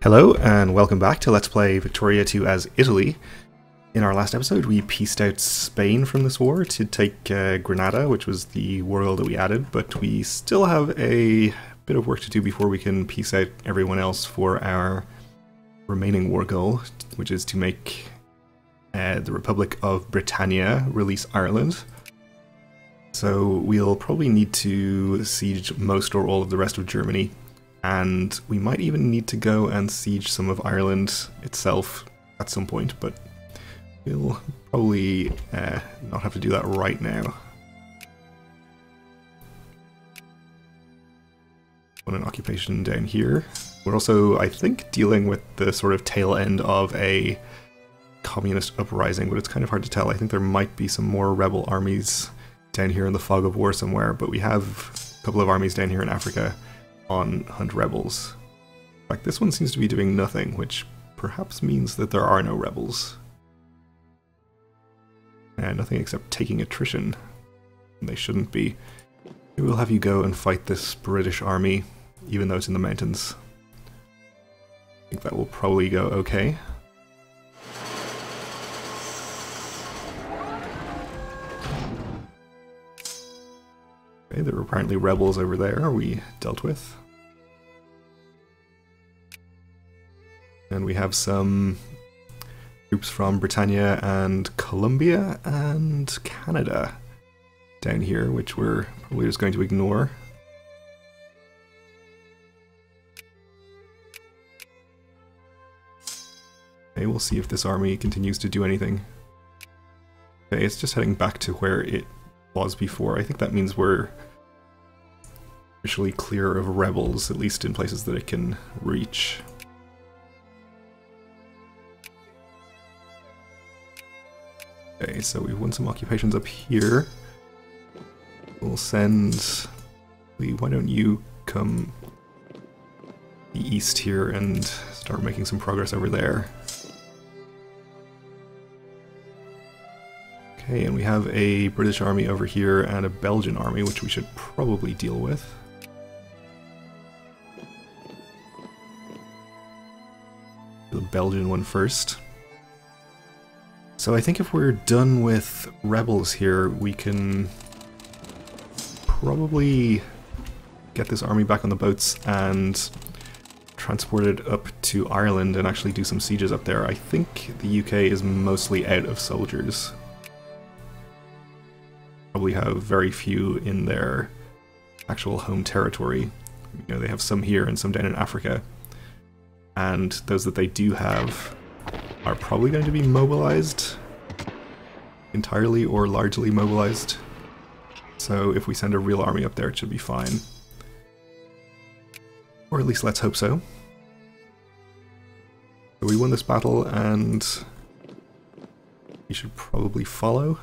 Hello and welcome back to Let's Play Victoria 2 as Italy. In our last episode we pieced out Spain from this war to take Granada, which was the war goal that we added, but we still have a bit of work to do before we can piece out everyone else for our remaining war goal, which is to make the Republic of Britannia release Ireland. So we'll probably need to siege most or all of the rest of Germany. And we might even need to go and siege some of Ireland itself at some point, but we'll probably not have to do that right now. On an occupation down here. We're also, I think, dealing with the sort of tail end of a communist uprising, but it's kind of hard to tell. I think there might be some more rebel armies down here in the fog of war somewhere, but we have a couple of armies down here in Africa on hunt rebels. In fact, this one seems to be doing nothing, which perhaps means that there are no rebels. And nothing except taking attrition. And they shouldn't be. Maybe we'll have you go and fight this British army, even though it's in the mountains. I think that will probably go okay. Okay, there were apparently rebels over there we dealt with. And we have some troops from Britannia and Colombia and Canada down here, which we're probably just going to ignore. Okay, we'll see if this army continues to do anything. Okay, it's just heading back to where it was before. I think that means we're officially clear of rebels, at least in places that it can reach. Okay, so we've won some occupations up here. We'll send... Why don't you come the east here and start making some progress over there. Okay, and we have a British army over here and a Belgian army, which we should probably deal with. The Belgian one first. So I think if we're done with rebels here, we can probably get this army back on the boats and transport it up to Ireland and actually do some sieges up there. I think the UK is mostly out of soldiers. Probably have very few in their actual home territory. You know, they have some here and some down in Africa. And those that they do have are probably going to be mobilized entirely or largely mobilized. So if we send a real army up there, it should be fine. Or at least let's hope so. So we won this battle and we should probably follow.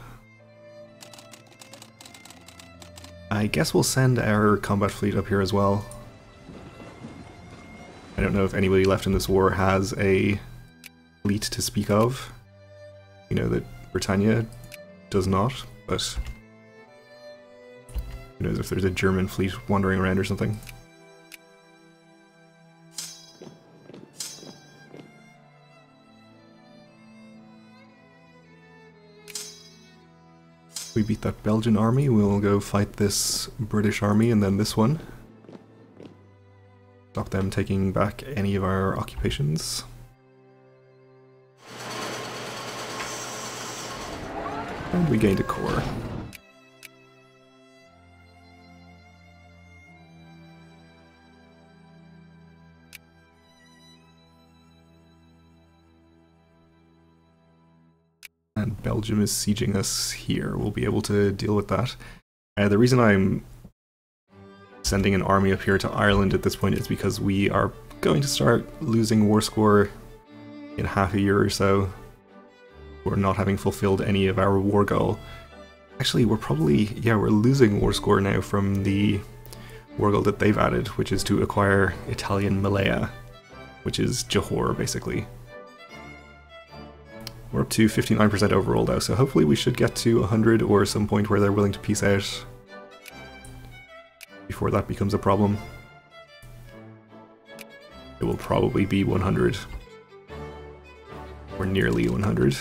I guess we'll send our combat fleet up here as well. I don't know if anybody left in this war has a fleet to speak of. You know that Britannia does not, but who knows if there's a German fleet wandering around or something. If we beat that Belgian army, we'll go fight this British army and then this one. Stop them taking back any of our occupations. And we gained a core. And Belgium is sieging us here. We'll be able to deal with that. The reason I'm sending an army up here to Ireland at this point is because we are going to start losing war score in half a year or so. We're not having fulfilled any of our war goal. Actually, we're probably, yeah, we're losing war score now from the war goal that they've added, which is to acquire Italian Malaya, which is Johor, basically. We're up to 59% overall though, so hopefully we should get to 100 or some point where they're willing to peace out before that becomes a problem. it will probably be 100. Or nearly 100.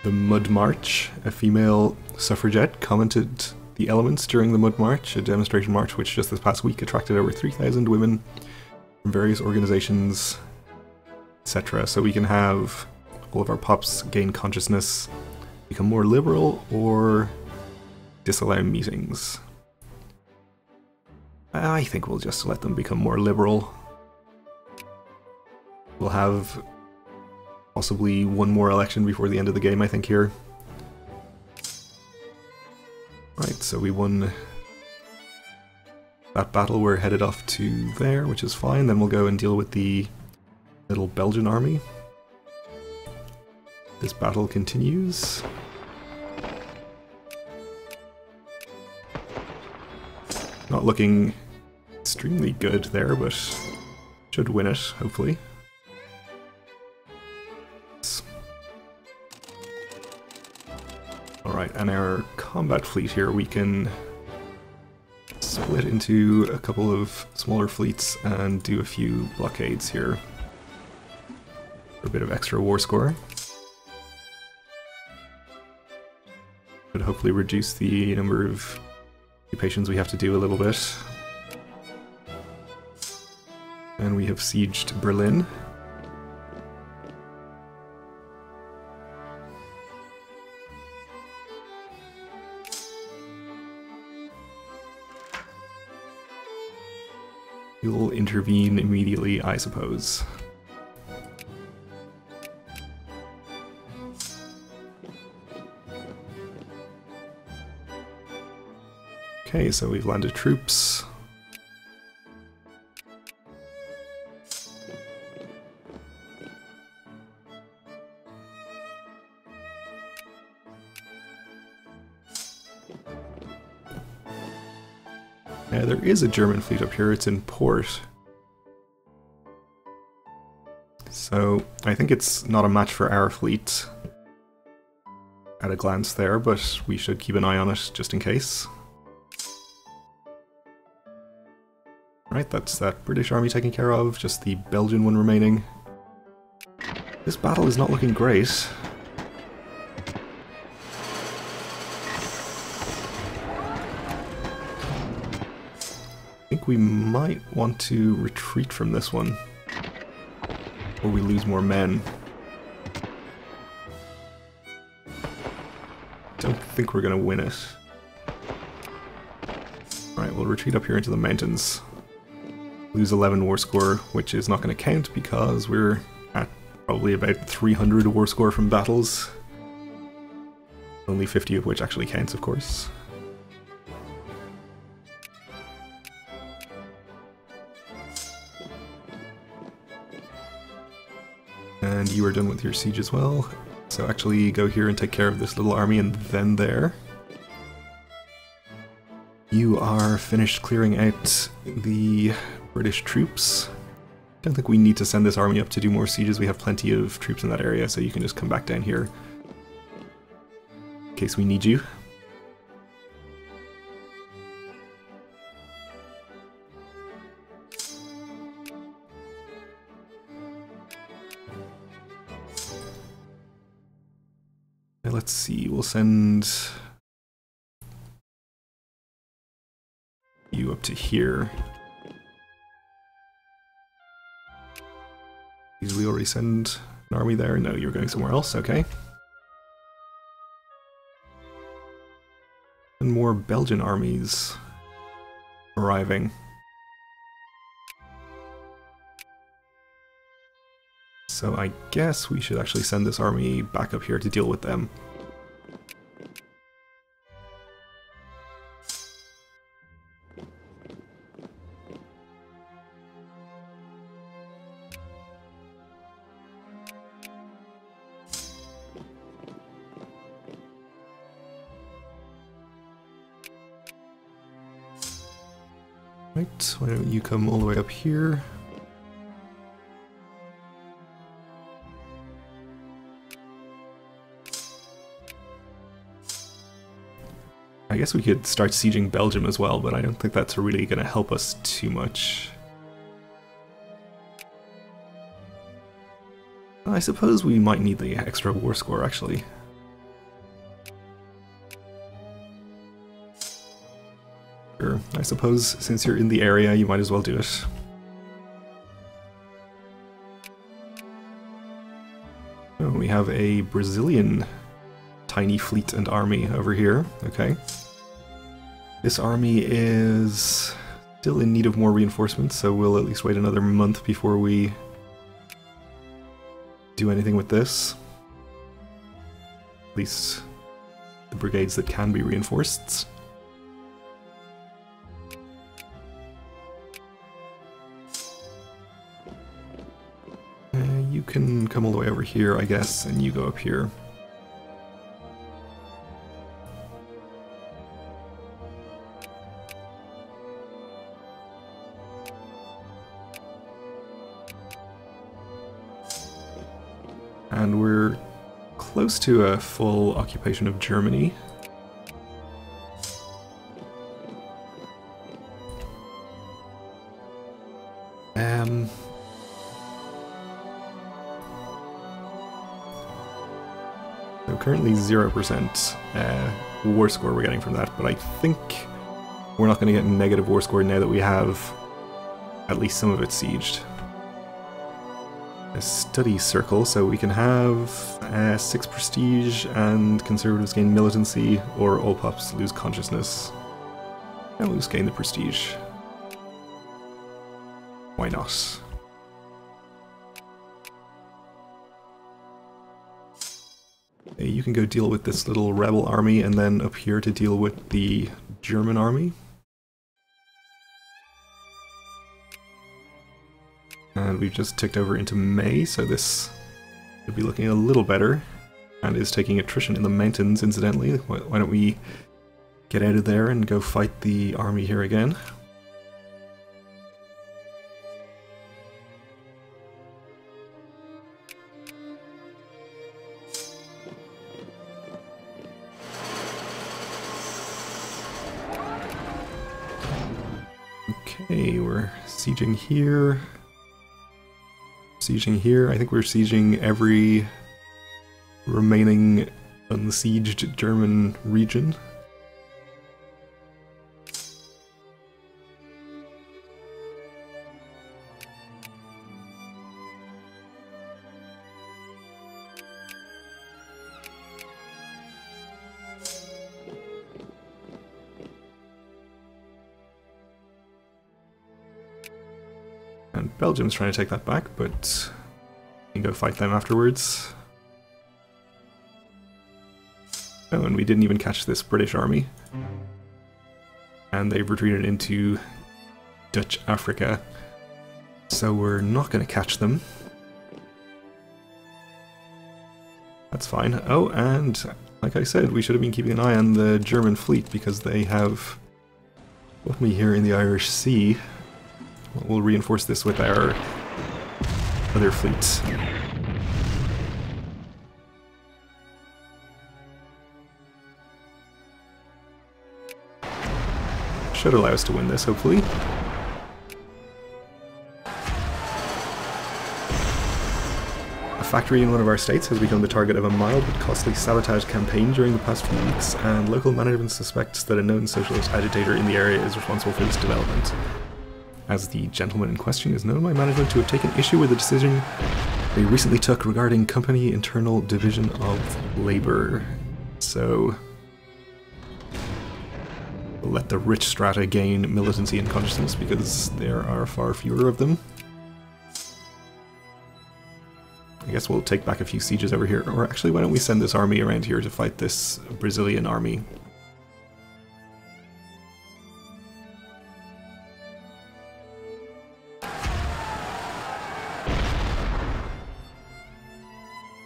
The Mud March, a female suffragette, commented the elements during the Mud March, a demonstration march which just this past week attracted over 3,000 women from various organizations, etc. So we can have all of our pops gain consciousness, become more liberal, or disallow meetings. I think we'll just let them become more liberal. We'll have possibly one more election before the end of the game, I think, here. Right, so we won that battle. We're headed off to there, which is fine. Then we'll go and deal with the little Belgian army. This battle continues. Not looking extremely good there, but should win it, hopefully. Alright, and our combat fleet here, we can split into a couple of smaller fleets and do a few blockades here for a bit of extra war score. Should hopefully reduce the number of occupations we have to do a little bit. And we have sieged Berlin. You'll intervene immediately, I suppose. Okay, so we've landed troops. There is a German fleet up here, it's in port. So I think it's not a match for our fleet at a glance there, but we should keep an eye on it just in case. Right, that's that British army taken care of, just the Belgian one remaining. This battle is not looking great. I think we might want to retreat from this one, or we lose more men. Don't think we're gonna win it. Alright, we'll retreat up here into the mountains. Lose 11 war score, which is not going to count because we're at probably about 300 war score from battles. Only 50 of which actually counts, of course. And you are done with your siege as well. So actually go here and take care of this little army and then there. You are finished clearing out the British troops. Don't think we need to send this army up to do more sieges. We have plenty of troops in that area, so you can just come back down here in case we need you. Now let's see, we'll send you up to here. Did we already send an army there? No, you're going somewhere else, okay. And more Belgian armies arriving. So I guess we should actually send this army back up here to deal with them. Right, why don't you come all the way up here? I guess we could start sieging Belgium as well, but I don't think that's really going to help us too much. I suppose we might need the extra war score, actually. Sure, I suppose since you're in the area, you might as well do it. Oh, we have a Brazilian tiny fleet and army over here. Okay. This army is still in need of more reinforcements, so we'll at least wait another month before we do anything with this. At least the brigades that can be reinforced. You can come all the way over here, I guess, and you go up here. And we're close to a full occupation of Germany. So currently 0% war score we're getting from that, but I think we're not going to get negative war score now that we have at least some of it sieged. A study circle, so we can have 6 prestige and conservatives gain militancy, or all pups lose consciousness. And we'll just gain the prestige. Why not? You can go deal with this little rebel army, and then up here to deal with the German army. And we've just ticked over into May, so this should be looking a little better. And is taking attrition in the mountains, incidentally. Why don't we get out of there and go fight the army here again? Okay, we're sieging here. Sieging here. I think we're sieging every remaining unsieged German region. And Belgium's trying to take that back, but we can go fight them afterwards. Oh, and we didn't even catch this British army. And they've retreated into Dutch Africa. So we're not going to catch them. That's fine. Oh, and like I said, we should have been keeping an eye on the German fleet because they have put me here in the Irish Sea. We'll reinforce this with our other fleets. Should allow us to win this, hopefully. A factory in one of our states has become the target of a mild but costly sabotage campaign during the past few weeks, and local management suspects that a known socialist agitator in the area is responsible for this development. As the gentleman in question is known by management to have taken issue with a decision they recently took regarding company internal division of labor. So we'll let the rich strata gain militancy and consciousness because there are far fewer of them. I guess we'll take back a few sieges over here, or actually why don't we send this army around here to fight this Brazilian army.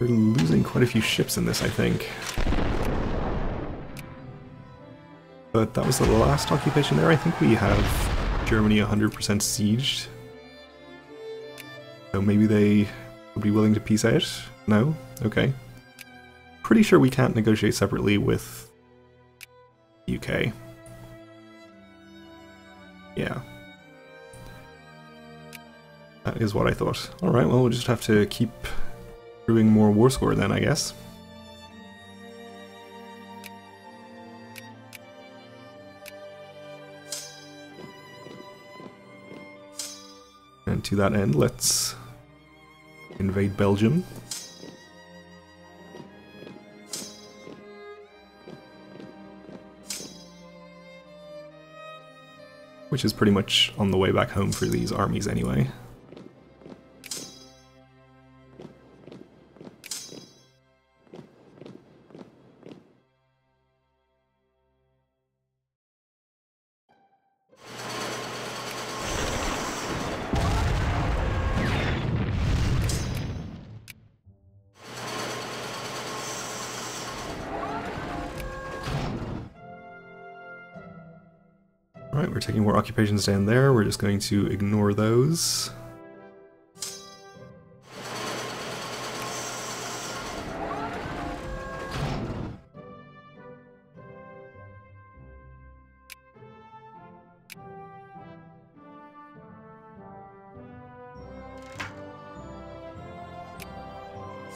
We're losing quite a few ships in this, I think. But that was the last occupation there. I think we have Germany 100% sieged. So maybe they would be willing to peace out? No? Okay. Pretty sure we can't negotiate separately with the UK. Yeah. That is what I thought. Alright, well, we'll just have to keep brewing more war score then, I guess. And to that end, let's invade Belgium. Which is pretty much on the way back home for these armies anyway. Alright, we're taking more occupations down there, we're just going to ignore those.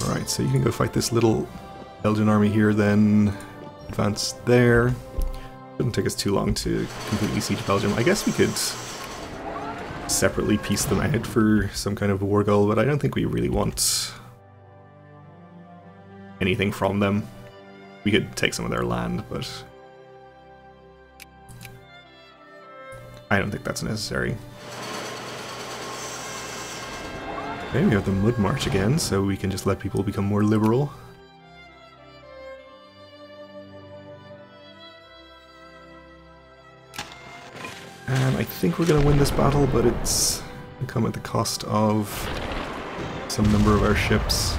Alright, so you can go fight this little Belgian army here, then advance there. Shouldn't take us too long to completely siege Belgium. I guess we could separately piece them out for some kind of war goal, but I don't think we really want anything from them. We could take some of their land, but I don't think that's necessary. Okay, we have the Mud March again, so we can just let people become more liberal. And I think we're going to win this battle, but it's going to come at the cost of some number of our ships.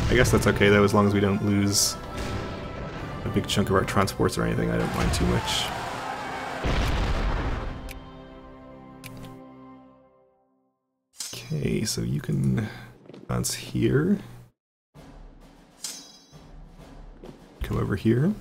I guess that's okay though, as long as we don't lose a big chunk of our transports or anything, I don't mind too much. Okay, so you can advance here. Come over here.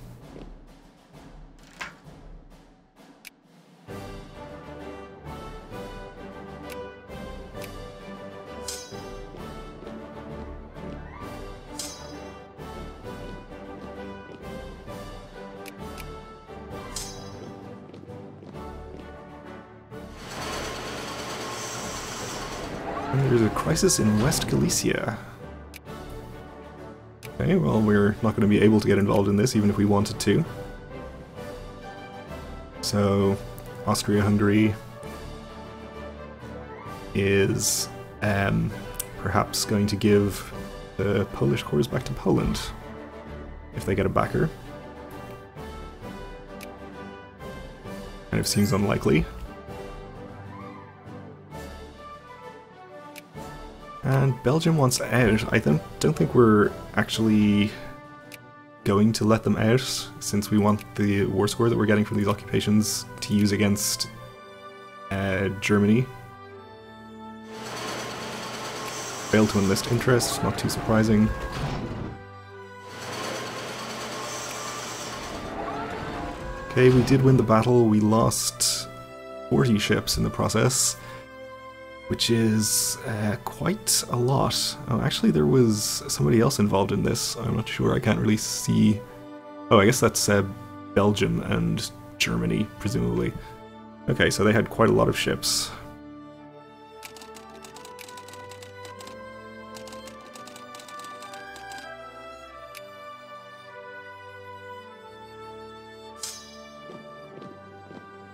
And there's a crisis in West Galicia. Okay, well, we're not going to be able to get involved in this, even if we wanted to. So, Austria-Hungary is perhaps going to give the Polish corps back to Poland, if they get a backer. Kind of seems unlikely. And Belgium wants out. I don't think we're actually going to let them out, since we want the war score that we're getting from these occupations to use against Germany. Failed to enlist interest, not too surprising. Okay, we did win the battle. We lost 40 ships in the process, which is quite a lot. Oh, actually there was somebody else involved in this. I'm not sure, I can't really see. Oh, I guess that's Belgium and Germany, presumably. Okay, so they had quite a lot of ships.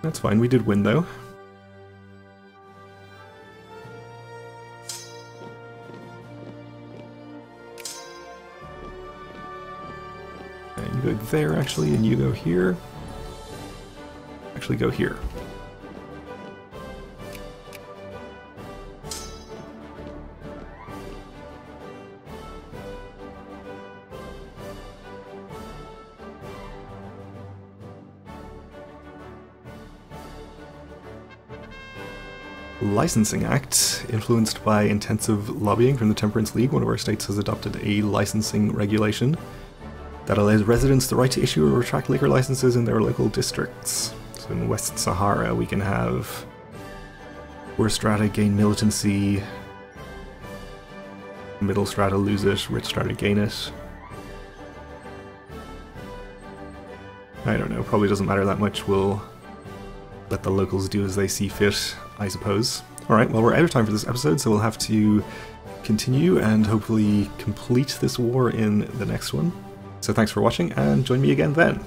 That's fine, we did win though. You go there, actually, and you go here. Actually, go here. Licensing Act. Influenced by intensive lobbying from the Temperance League, one of our states has adopted a licensing regulation that allows residents the right to issue or retract liquor licenses in their local districts. So in West Sahara we can have poor strata gain militancy, middle strata lose it, rich strata gain it. I don't know, probably doesn't matter that much. We'll let the locals do as they see fit, I suppose. Alright, well, we're out of time for this episode, so we'll have to continue and hopefully complete this war in the next one. So thanks for watching, and join me again then.